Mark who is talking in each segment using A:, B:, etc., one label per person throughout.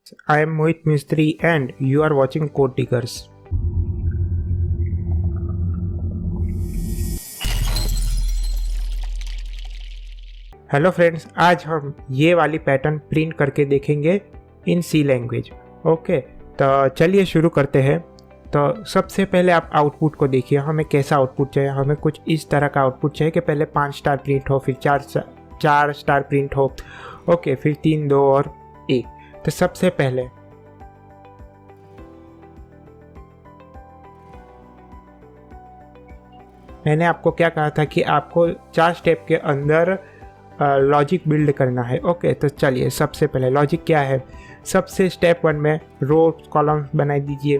A: I am Mohit Mistry and you are watching Code Diggers. Hello friends, आज हम ये वाली पैटर्न प्रिंट करके देखेंगे इन सी लैंग्वेज। ओके, तो चलिए शुरू करते हैं। तो सबसे पहले आप आउटपुट को देखिए, हमें कैसा आउटपुट चाहिए। हमें कुछ इस तरह का आउटपुट चाहिए कि पहले 5 स्टार प्रिंट हो, फिर 4 स्टार प्रिंट हो, ओके, फिर 3, 2 और 1। तो सबसे पहले मैंने आपको क्या कहा था कि आपको 4 स्टेप के अंदर लॉजिक बिल्ड करना है। ओके, तो चलिए सबसे पहले लॉजिक क्या है। सबसे स्टेप 1 में रो कॉलम बना दीजिए।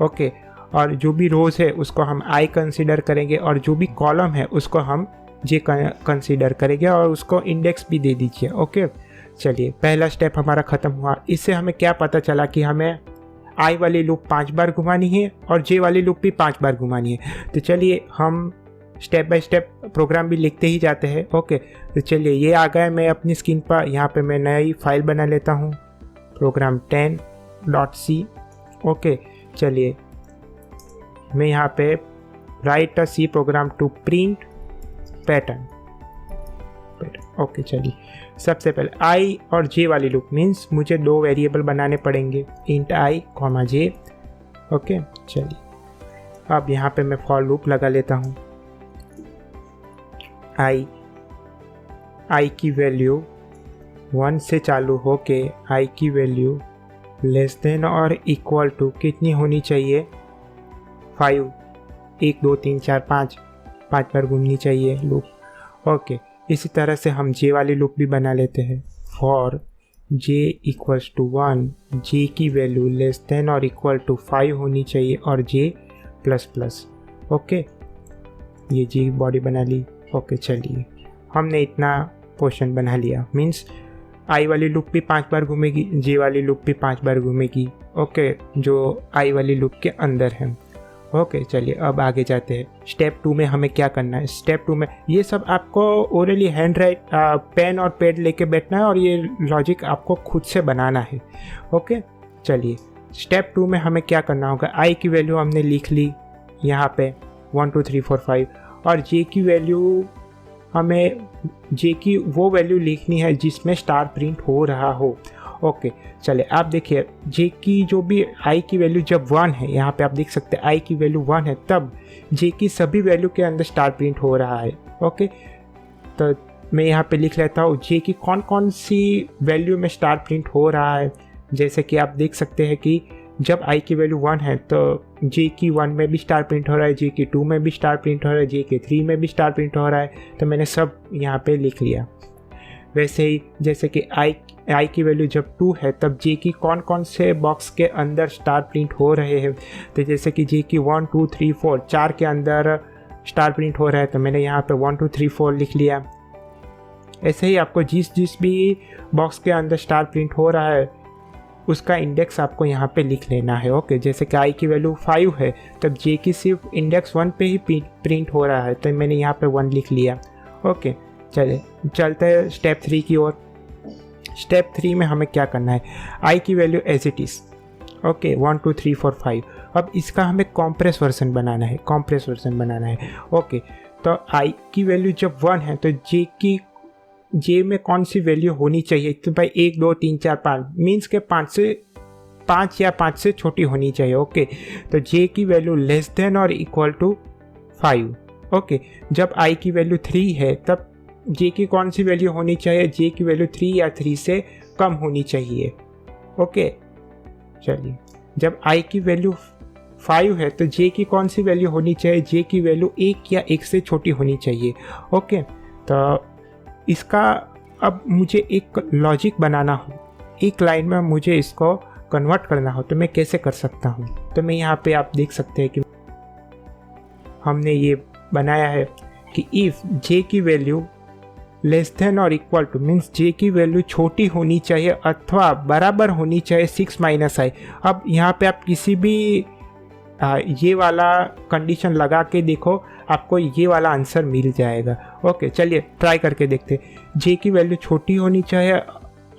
A: ओके, और जो भी रोज है उसको हम आई कंसीडर करेंगे और जो भी कॉलम है उसको हम जे कंसीडर करेंगे और उसको इंडेक्स भी दे दीजिए। ओके, चलिए पहला स्टेप हमारा ख़त्म हुआ। इससे हमें क्या पता चला कि हमें आई वाली लूप 5 बार घुमानी है और जे वाली लूप भी 5 बार घुमानी है। तो चलिए हम स्टेप बाय स्टेप प्रोग्राम भी लिखते ही जाते हैं। ओके, तो चलिए ये आ गया मैं अपनी स्क्रीन पर। यहाँ पे मैं नई फाइल बना लेता हूँ, प्रोग्राम 10.c। ओके, चलिए मैं यहाँ पे write a C program to print pattern. Okay, चलिए सबसे पहले आई और जे वाली लूप मीन्स मुझे 2 वेरिएबल बनाने पड़ेंगे, इंट आई कॉमा जे। ओके, चलिए अब यहाँ पे मैं फॉर लूप लगा लेता हूँ। आई की वैल्यू 1 से चालू होके आई की वैल्यू लेस देन और इक्वल टू कितनी होनी चाहिए, 5। 1 2 3 4 5 बार घूमनी चाहिए लूप। ओके, इसी तरह से हम जे वाली लूप भी बना लेते हैं। फॉर जे इक्वल्स टू 1, जे की वैल्यू लेस देन और इक्वल टू 5 होनी चाहिए और जे प्लस प्लस। ओके, ये जे बॉडी बना ली। ओके, चलिए हमने इतना पोर्शन बना लिया। मीन्स आई वाली लूप भी 5 बार घूमेगी, जे वाली लूप भी 5 बार घूमेगी। ओके, जो आई वाली लूप के अंदर है। ओके, चलिए अब आगे जाते हैं। स्टेप 2 में हमें क्या करना है। स्टेप 2 में ये सब आपको ओरली हैंड राइट पेन और पैड लेके बैठना है और ये लॉजिक आपको खुद से बनाना है। ओके, चलिए स्टेप 2 में हमें क्या करना होगा। आई की वैल्यू हमने लिख ली यहाँ पे 1 2 3 4 5 और जे की वैल्यू हमें जे की वो वैल्यू लिखनी है जिसमें स्टार प्रिंट हो रहा हो। ओके, चलिए आप देखिए जे की जो भी आई की वैल्यू जब 1 है, यहाँ पे आप देख सकते हैं आई की वैल्यू 1 है, तब जे की सभी वैल्यू के अंदर स्टार प्रिंट हो रहा है। ओके, तो मैं यहाँ पे लिख लेता हूँ जे की कौन कौन सी वैल्यू में स्टार प्रिंट हो रहा है। जैसे कि आप देख सकते हैं कि जब आई की वैल्यू 1 है तो जे की 1 में भी स्टार प्रिंट हो रहा है, जे की 2 में भी स्टार प्रिंट हो रहा है, जे के 3 में भी स्टार प्रिंट हो रहा है। तो मैंने सब यहाँ पे लिख लिया। वैसे ही जैसे कि आई की वैल्यू जब 2 है तब जे की कौन कौन से बॉक्स के अंदर स्टार प्रिंट हो रहे हैं। तो जैसे कि जे की 1 2 3 4 4 के अंदर स्टार प्रिंट हो रहा है, तो मैंने यहाँ पे 1 2 3 4 लिख लिया। ऐसे ही आपको जिस भी बॉक्स के अंदर स्टार प्रिंट हो रहा है उसका इंडेक्स आपको यहाँ पे लिख लेना है। ओके, जैसे कि आई की वैल्यू 5 है तब जे की सिर्फ इंडेक्स 1 पे ही प्रिंट हो रहा है, तो मैंने यहाँ पे 1 लिख लिया। ओके, चलिए चलते हैं स्टेप 3 की ओर। स्टेप 3 में हमें क्या करना है। आई की value as it is. Okay, 1 2 3 4 5। अब इसका हमें कॉम्प्रेस वर्जन बनाना है। ओके, तो आई की वैल्यू जब 1 है तो जे में कौन सी वैल्यू होनी चाहिए, तो भाई 1 2 3 4 5 मीन्स के 5 या 5 से छोटी होनी चाहिए। ओके, तो जे की वैल्यू लेस देन और इक्वल टू 5। ओके, जब आई की वैल्यू 3 है तब जे की कौन सी वैल्यू होनी चाहिए, जे की वैल्यू 3 या 3 से कम होनी चाहिए। ओके, चलिए जब आई की वैल्यू 5 है तो जे की कौन सी वैल्यू होनी चाहिए, जे की वैल्यू 1 या 1 से छोटी होनी चाहिए। ओके, तो इसका अब मुझे एक लॉजिक बनाना हो, एक लाइन में मुझे इसको कन्वर्ट करना हो, तो मैं कैसे कर सकता हूँ। तो मैं यहाँ पे आप देख सकते हैं कि हमने ये बनाया है कि इफ़ जे की वैल्यू लेस देन और इक्वल टू मीन्स जे की वैल्यू छोटी होनी चाहिए अथवा बराबर होनी चाहिए 6 - i। अब यहाँ पे आप किसी भी ये वाला कंडीशन लगा के देखो, आपको ये वाला आंसर मिल जाएगा। ओके, चलिए ट्राई करके देखते। जे की वैल्यू छोटी होनी चाहिए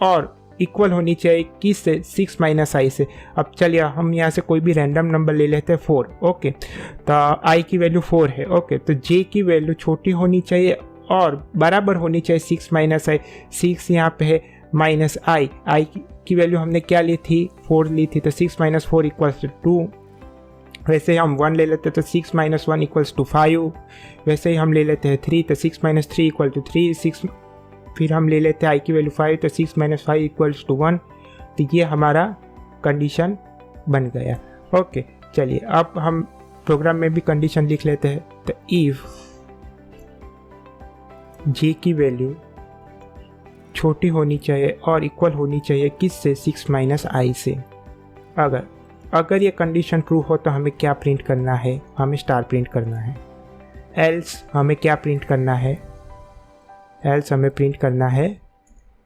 A: और इक्वल होनी चाहिए किस से, 6 माइनस आई से। अब चलिए हम यहाँ से कोई भी रैंडम नंबर ले लेते हैं 4। ओके, तो आई की वैल्यू 4 है। ओके, तो जे की वैल्यू छोटी होनी चाहिए और बराबर होनी चाहिए 6 माइनस आई। 6 यहाँ पे है माइनस आई, आई की वैल्यू हमने क्या ली थी, 4 ली थी, तो 6 माइनस 4 इक्वल्स टू 2। वैसे ही हम 1 ले लेते हैं तो 6 माइनस 1 इक्वल्स टू 5। वैसे ही हम ले लेते हैं 3 तो 6 माइनस 3 इक्वल टू 3। 6 फिर हम ले लेते हैं आई की वैल्यू 5 तो 6 माइनस 5 इक्वल्स टू 1। तो ये हमारा कंडीशन बन गया। ओके, चलिए अब हम प्रोग्राम में भी कंडीशन लिख लेते हैं। तो इफ जे की वैल्यू छोटी होनी चाहिए और इक्वल होनी चाहिए किससे, 6 माइनस आई से। अगर ये कंडीशन ट्रू हो तो हमें क्या प्रिंट करना है, हमें स्टार प्रिंट करना है। एल्स हमें क्या प्रिंट करना है, एल्स हमें प्रिंट करना है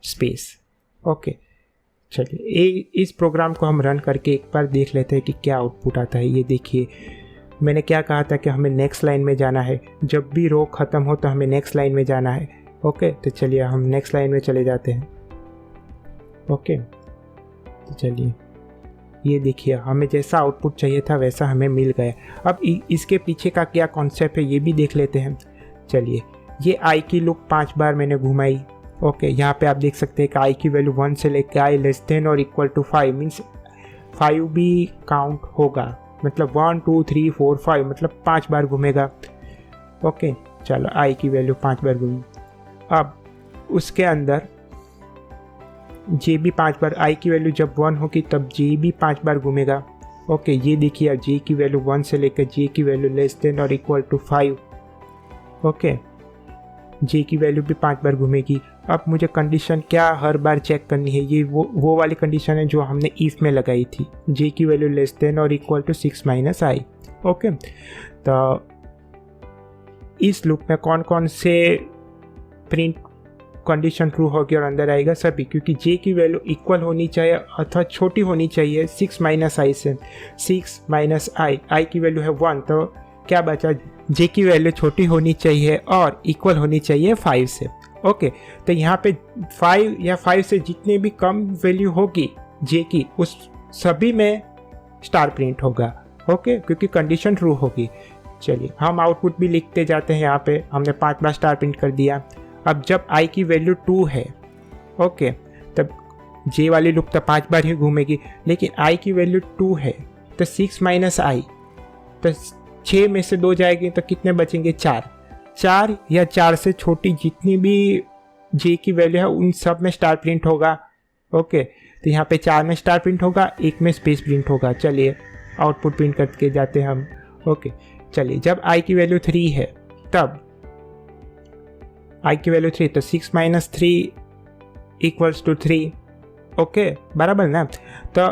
A: स्पेस। ओके, चलिए इस प्रोग्राम को हम रन करके एक बार देख लेते हैं कि क्या आउटपुट आता है। ये देखिए, मैंने क्या कहा था कि हमें नेक्स्ट लाइन में जाना है। जब भी रो ख़त्म हो तो हमें नेक्स्ट लाइन में जाना है। ओके, तो चलिए हम नेक्स्ट लाइन में चले जाते हैं। ओके, तो चलिए ये देखिए, हमें जैसा आउटपुट चाहिए था वैसा हमें मिल गया। अब इसके पीछे का क्या कॉन्सेप्ट है ये भी देख लेते हैं। चलिए, ये आई की लूप 5 बार मैंने घुमाई। ओके, यहाँ पे आप देख सकते हैं कि आई की वैल्यू 1 से लेकर आई लेस देन और इक्वल टू 5 मीन्स 5 भी काउंट होगा, मतलब 1 2 3 4 5 मतलब 5 बार घूमेगा। ओके, चलो आई की वैल्यू 5 बार घूमी। अब उसके अंदर जे भी 5 बार, आई की वैल्यू जब 1 होगी तब जे भी 5 बार घूमेगा। ओके, ये देखिए अब जे की वैल्यू 1 से लेकर जे की वैल्यू लेस देन और इक्वल टू 5। ओके, जे की वैल्यू भी 5 बार घूमेगी। अब मुझे कंडीशन क्या हर बार चेक करनी है, ये वो वाली कंडीशन है जो हमने इफ में लगाई थी, जे की वैल्यू लेस देन और equal to 6 minus i. Okay, तो इस लूप में कौन कौन से प्रिंट कंडीशन ट्रू होगी और अंदर आएगा, सभी, क्योंकि जे की वैल्यू इक्वल होनी चाहिए अथवा छोटी होनी चाहिए 6 माइनस आई से। 6 माइनस आई, आई की वैल्यू है 1, तो क्या बचा, जे की वैल्यू छोटी होनी चाहिए और इक्वल होनी चाहिए 5 से। ओके, तो यहाँ पे 5 या 5 से जितने भी कम वैल्यू होगी जे की, उस सभी में स्टार प्रिंट होगा। ओके, क्योंकि कंडीशन ट्रू होगी। चलिए हम आउटपुट भी लिखते जाते हैं। यहाँ पे हमने 5 बार स्टार प्रिंट कर दिया। अब जब आई की वैल्यू 2 है, ओके, तब जे वाली लूप तो 5 बार ही घूमेगी, लेकिन आई की वैल्यू 2 है तो 6 माइनस आई, तो 6 में से 2 जाएगी तो कितने बचेंगे, 4 या 4 से छोटी जितनी भी जे की वैल्यू है उन सब में स्टार प्रिंट होगा। ओके, तो यहाँ पे 4 में स्टार प्रिंट होगा, 1 में स्पेस प्रिंट होगा। चलिए आउटपुट प्रिंट करके जाते हैं हम। ओके, चलिए जब आई की वैल्यू 3 है तब आई की वैल्यू 3, तो 6 माइनस 3 इक्वल्स टू 3। ओके, बराबर ना, तो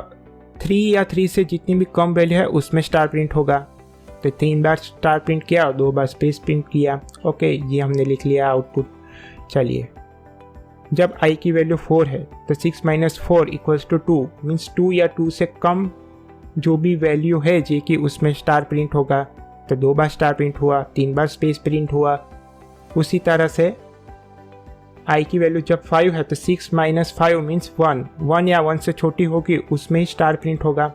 A: 3 या 3 से जितनी भी कम वैल्यू है उसमें स्टार प्रिंट होगा। तो 3 बार स्टार प्रिंट किया और 2 बार स्पेस प्रिंट किया। ओके, ये हमने लिख लिया आउटपुट। चलिए, जब आई की वैल्यू 4 है तो 6 माइनस 4 इक्वल्स टू 2 मीन्स 2 या 2 से कम जो भी वैल्यू है जे की उसमें स्टार प्रिंट होगा। तो 2 बार स्टार प्रिंट हुआ, 3 बार स्पेस प्रिंट हुआ। उसी तरह से आई की वैल्यू जब 5 है तो 6 माइनस 5 मीन्स 1 या 1 से छोटी होगी उसमें ही स्टार प्रिंट होगा।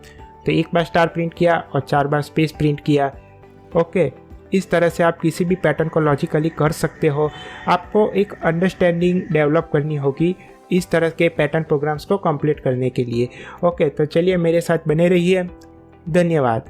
A: तो 1 बार स्टार प्रिंट किया और 4 बार स्पेस प्रिंट किया। ओके, इस तरह से आप किसी भी पैटर्न को लॉजिकली कर सकते हो। आपको एक अंडरस्टैंडिंग डेवलप करनी होगी इस तरह के पैटर्न प्रोग्राम्स को कंप्लीट करने के लिए। ओके, तो चलिए मेरे साथ बने रहिए। धन्यवाद।